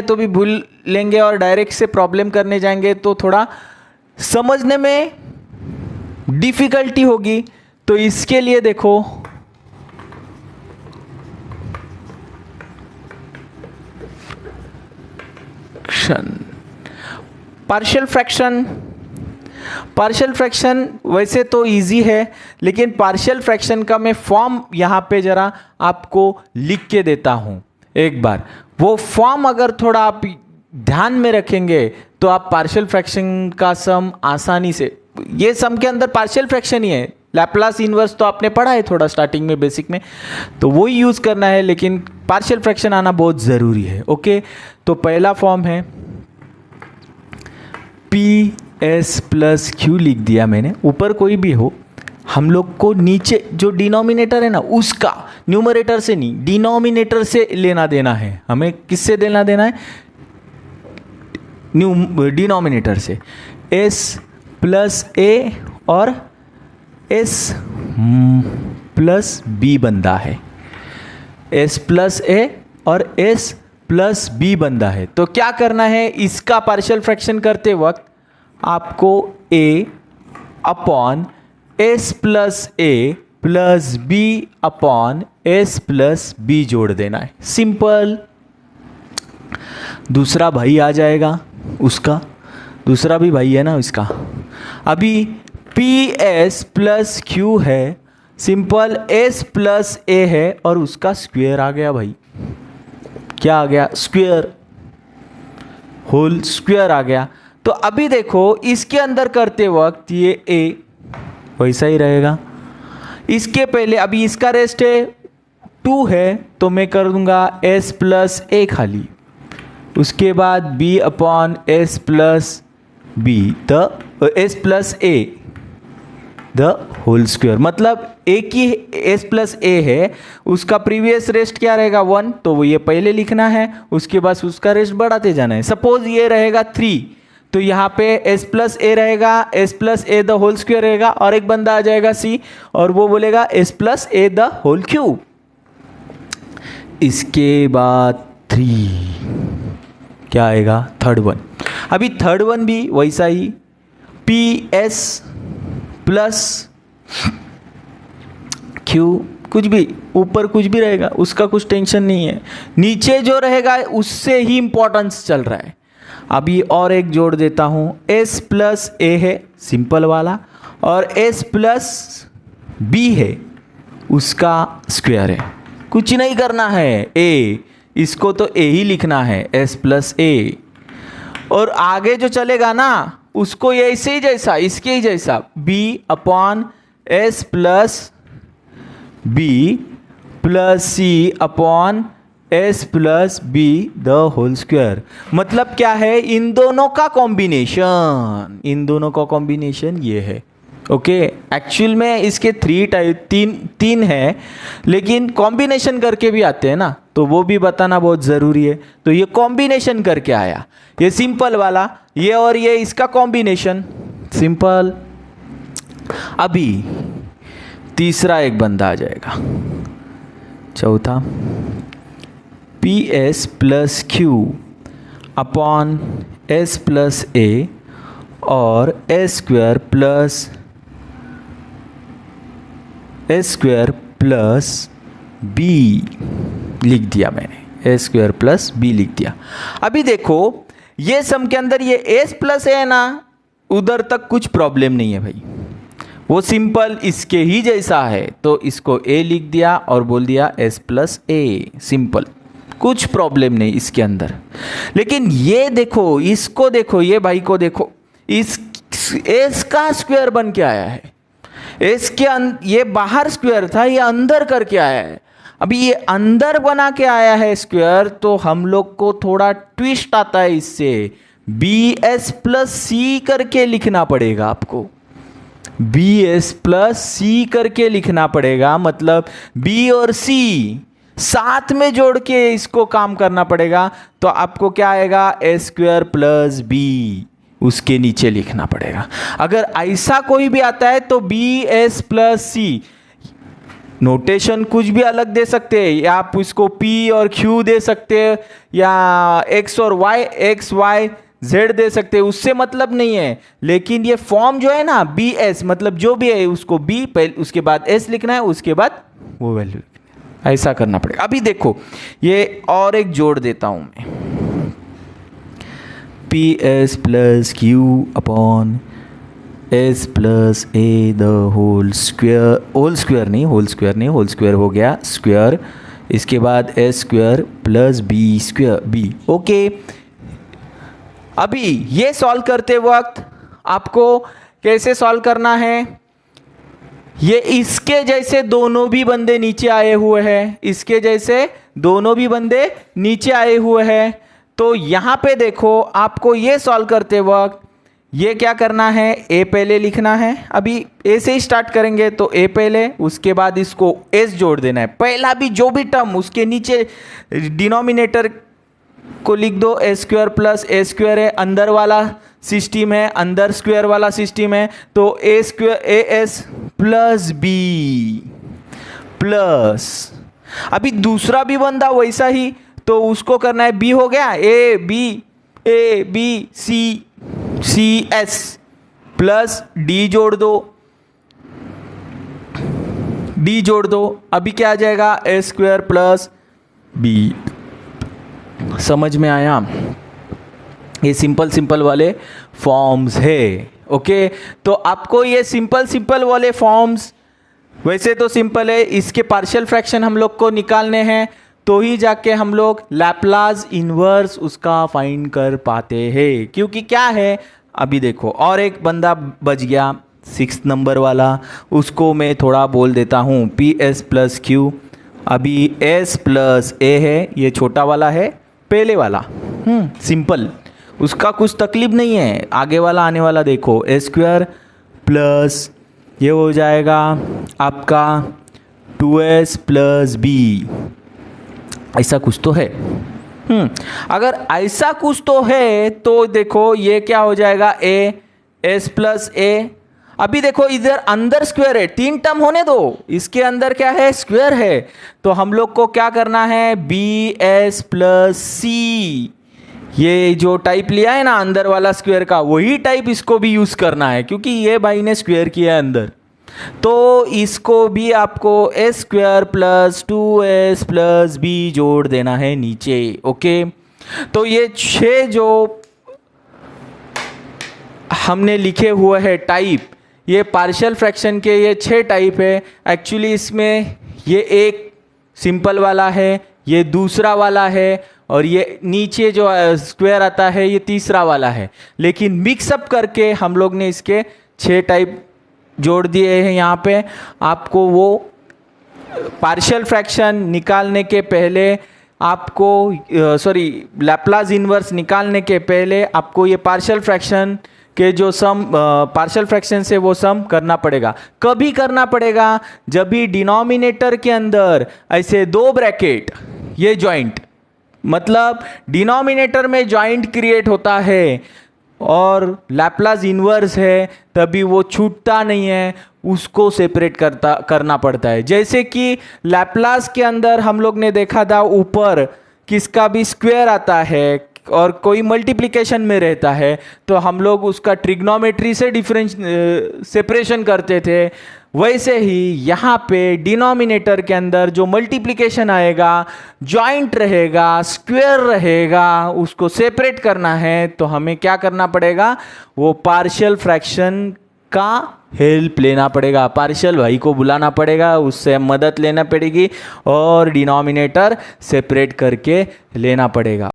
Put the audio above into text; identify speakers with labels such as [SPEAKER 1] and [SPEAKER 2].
[SPEAKER 1] तो भी भूल लेंगे और डायरेक्ट से प्रॉब्लम करने जाएंगे तो थोड़ा समझने में डिफिकल्टी होगी। तो इसके लिए देखो पार्शियल फ्रैक्शन, पार्शियल फ्रैक्शन वैसे तो इजी है, लेकिन पार्शियल फ्रैक्शन का मैं फॉर्म यहाँ पे जरा आपको लिख के देता हूँ एक बार। वो फॉर्म अगर थोड़ा आप ध्यान में रखेंगे तो आप पार्शियल फ्रैक्शन का सम आसानी से, ये सम के अंदर पार्शियल फ्रैक्शन ही है, लैप्लास इन्वर्स तो आपने पढ़ा है थोड़ा स्टार्टिंग में बेसिक में, तो वो ही यूज़ करना है, लेकिन पार्शियल फ्रैक्शन आना बहुत ज़रूरी है। ओके, तो पहला फॉर्म है पी एस प्लस क्यू लिख दिया मैंने, ऊपर कोई भी हो, हम लोग को नीचे जो डिनोमिनेटर है ना उसका, न्यूमरेटर से नहीं डिनोमिनेटर से लेना देना है। हमें किससे लेना देना है? डिनोमिनेटर से। एस प्लस ए और एस प्लस बी बनता है, एस प्लस ए और एस प्लस बी बनता है। तो क्या करना है, इसका पार्शियल फ्रैक्शन करते वक्त आपको a upon S plus A plus B upon S plus B जोड़ देना है, सिंपल। दूसरा भाई आ जाएगा उसका, दूसरा भी भाई है ना इसका। अभी पी एस प्लस क्यू है, सिंपल, एस प्लस ए है और उसका स्क्वायर आ गया भाई। क्या आ गया? स्क्वायर, होल स्क्वायर आ गया। तो अभी देखो इसके अंदर करते वक्त ये a वैसा ही रहेगा। इसके पहले अभी इसका रेस्ट है 2 है, तो मैं कर दूंगा s प्लस ए खाली, उसके बाद b upon S plus B, the S plus A the whole square. मतलब एक ही एस प्लस ए है, उसका प्रीवियस रेस्ट क्या रहेगा 1, तो वो ये पहले लिखना है, उसके बाद उसका रेस्ट बढ़ाते जाना है। सपोज ये रहेगा 3, तो यहाँ पे एस प्लस ए रहेगा, S plus A the whole square रहेगा, और एक बंदा आ जाएगा सी और वो बोलेगा S plus A the whole cube. इसके बाद 3 क्या आएगा? Third one. अभी थर्ड वन भी वैसा ही, पी एस प्लस क्यू, कुछ भी ऊपर कुछ भी रहेगा उसका कुछ टेंशन नहीं है, नीचे जो रहेगा उससे ही इंपॉर्टेंस चल रहा है। अभी और एक जोड़ देता हूँ, s प्लस ए है सिंपल वाला, और s प्लस बी है उसका स्क्वायर है, कुछ नहीं करना है। a, इसको तो a ही लिखना है, s प्लस ए, और आगे जो चलेगा ना उसको ऐसे ही जैसा, इसके ही जैसा, b upon S plus B plus C upon S plus B the whole square. मतलब क्या है? इन दोनों का कॉम्बिनेशन, इन दोनों का कॉम्बिनेशन ये है। ओके, एक्चुअल में इसके 3 टाइप, तीन है, लेकिन कॉम्बिनेशन करके भी आते हैं ना, तो वो भी बताना बहुत ज़रूरी है। तो ये कॉम्बिनेशन करके आया, ये सिंपल वाला, ये और ये इसका कॉम्बिनेशन, सिंपल। अभी तीसरा एक बंदा आ जाएगा, चौथा, P S plus Q upon S plus A और एस स्क्वायर प्लस बी लिख दिया मैंने, एस स्क्वायर प्लस बी लिख दिया। अभी देखो ये सम के अंदर ये एस प्लस ए है ना, उधर तक कुछ प्रॉब्लम नहीं है भाई, वो सिंपल इसके ही जैसा है, तो इसको ए लिख दिया और बोल दिया एस प्लस ए, सिंपल, कुछ प्रॉब्लम नहीं इसके अंदर। लेकिन ये देखो, इसको देखो, ये भाई को देखो, इस एस का स्क्वायर बन के आया है, एस के ये बाहर स्क्वायर था, ये अंदर करके आया है। अभी ये अंदर बना के आया है स्क्वायर, तो हम लोग को थोड़ा ट्विस्ट आता है इससे, बी एस प्लस सी करके लिखना पड़ेगा आपको, बी एस प्लस सी करके लिखना पड़ेगा। मतलब बी और सी साथ में जोड़ के इसको काम करना पड़ेगा। तो आपको क्या आएगा? ए स्क्वायर प्लस बी, उसके नीचे लिखना पड़ेगा। अगर ऐसा कोई भी आता है तो बी एस प्लस सी, नोटेशन कुछ भी अलग दे सकते हैं, या आप इसको P और Q दे सकते हैं, या X और Y, X Y Z दे सकते हैं, उससे मतलब नहीं है। लेकिन ये फॉर्म जो है ना BS, मतलब जो भी है उसको B पहले, उसके बाद S लिखना है, उसके बाद वो वैल्यू लिखना है, ऐसा करना पड़ेगा। अभी देखो ये और एक जोड़ देता हूं मैं, PS plus Q upon S plus A the whole square, whole square नहीं, होल स्क्वायर हो गया स्क्वायर, इसके बाद S square plus B square B। Okay, अभी ये सॉल्व करते वक्त आपको कैसे सॉल्व करना है, ये इसके जैसे दोनों भी बंदे नीचे आए हुए हैं, इसके जैसे दोनों भी बंदे नीचे आए हुए हैं। तो यहाँ पे देखो आपको ये सॉल्व करते वक्त ये क्या करना है, ए पहले लिखना है। अभी ए से ही स्टार्ट करेंगे, तो ए पहले, उसके बाद इसको एस जोड़ देना है। पहला भी जो भी टर्म उसके नीचे डिनोमिनेटर को लिख दो, ए स्क्वायर प्लस ए स्क्वायर है, अंदर वाला सिस्टम है, अंदर स्क्वायर वाला सिस्टम है, तो A square A S plus B plus, अभी दूसरा भी बंदा वैसा ही, तो उसको करना है, बी हो गया A B C S plus D जोड़ दो, अभी क्या आ जाएगा, ए स्क्वायर प्लस बी। समझ में आया? ये सिंपल वाले फॉर्म्स है। ओके, तो आपको ये सिंपल वाले फॉर्म्स, वैसे तो सिंपल है, इसके पार्शियल फ्रैक्शन हम लोग को निकालने हैं, तो ही जाके हम लोग लैप्लास इन्वर्स उसका फाइंड कर पाते हैं। क्योंकि क्या है, अभी देखो और एक बंदा बच गया 6 नंबर वाला, उसको मैं थोड़ा बोल देता हूँ, PS प्लस Q। अभी S प्लस A है, ये छोटा वाला है, पहले वाला सिंपल, उसका कुछ तकलीफ नहीं है। आगे वाला आने वाला देखो, ए स्क्वायर प्लस ये हो जाएगा आपका 2S प्लस B, ऐसा कुछ तो है। अगर ऐसा कुछ तो है तो देखो ये क्या हो जाएगा, S प्लस A। अभी देखो इधर अंदर स्क्वायर है, 3 टर्म होने दो, इसके अंदर क्या है, स्क्वायर है, तो हम लोग को क्या करना है, BS प्लस C, ये जो टाइप लिया है ना अंदर वाला स्क्वायर का, वही टाइप इसको भी यूज करना है, क्योंकि ये भाई ने स्क्वायर किया है अंदर, तो इसको भी आपको A square plus 2S plus B जोड़ देना है नीचे। ओके, तो ये 6 जो हमने लिखे हुए हैं टाइप, ये पार्शियल फ्रैक्शन के ये 6 टाइप है। एक्चुअली इसमें ये एक सिंपल वाला है, ये दूसरा वाला है, और ये नीचे जो स्क्वायर आता है ये तीसरा वाला है। लेकिन मिक्सअप करके हम लोग ने इसके 6 टाइप जोड़ दिए हैं। यहाँ पे आपको वो पार्शियल फ्रैक्शन निकालने के पहले आपको लैप्लास इन्वर्स निकालने के पहले आपको ये पार्शियल फ्रैक्शन के जो सम पार्शियल फ्रैक्शन से वो सम करना पड़ेगा। कभी करना पड़ेगा जब भी डिनोमिनेटर के अंदर ऐसे 2 ब्रैकेट, ये जॉइंट, मतलब डिनोमिनेटर में जॉइंट क्रिएट होता है और लैप्लास इन्वर्स है, तभी वो छूटता नहीं है, उसको सेपरेट करना पड़ता है। जैसे कि लैप्लास के अंदर हम लोग ने देखा था, ऊपर किसका भी स्क्वायर आता है और कोई मल्टीप्लिकेशन में रहता है, तो हम लोग उसका ट्रिग्नोमेट्री से सेपरेशन करते थे। वैसे ही यहाँ पे डिनोमिनेटर के अंदर जो मल्टीप्लिकेशन आएगा, जॉइंट रहेगा, स्क्वायर रहेगा, उसको सेपरेट करना है, तो हमें क्या करना पड़ेगा, वो पार्शियल फ्रैक्शन का हेल्प लेना पड़ेगा, पार्शियल भाई को बुलाना पड़ेगा, उससे मदद लेना पड़ेगी और डिनोमिनेटर सेपरेट करके लेना पड़ेगा।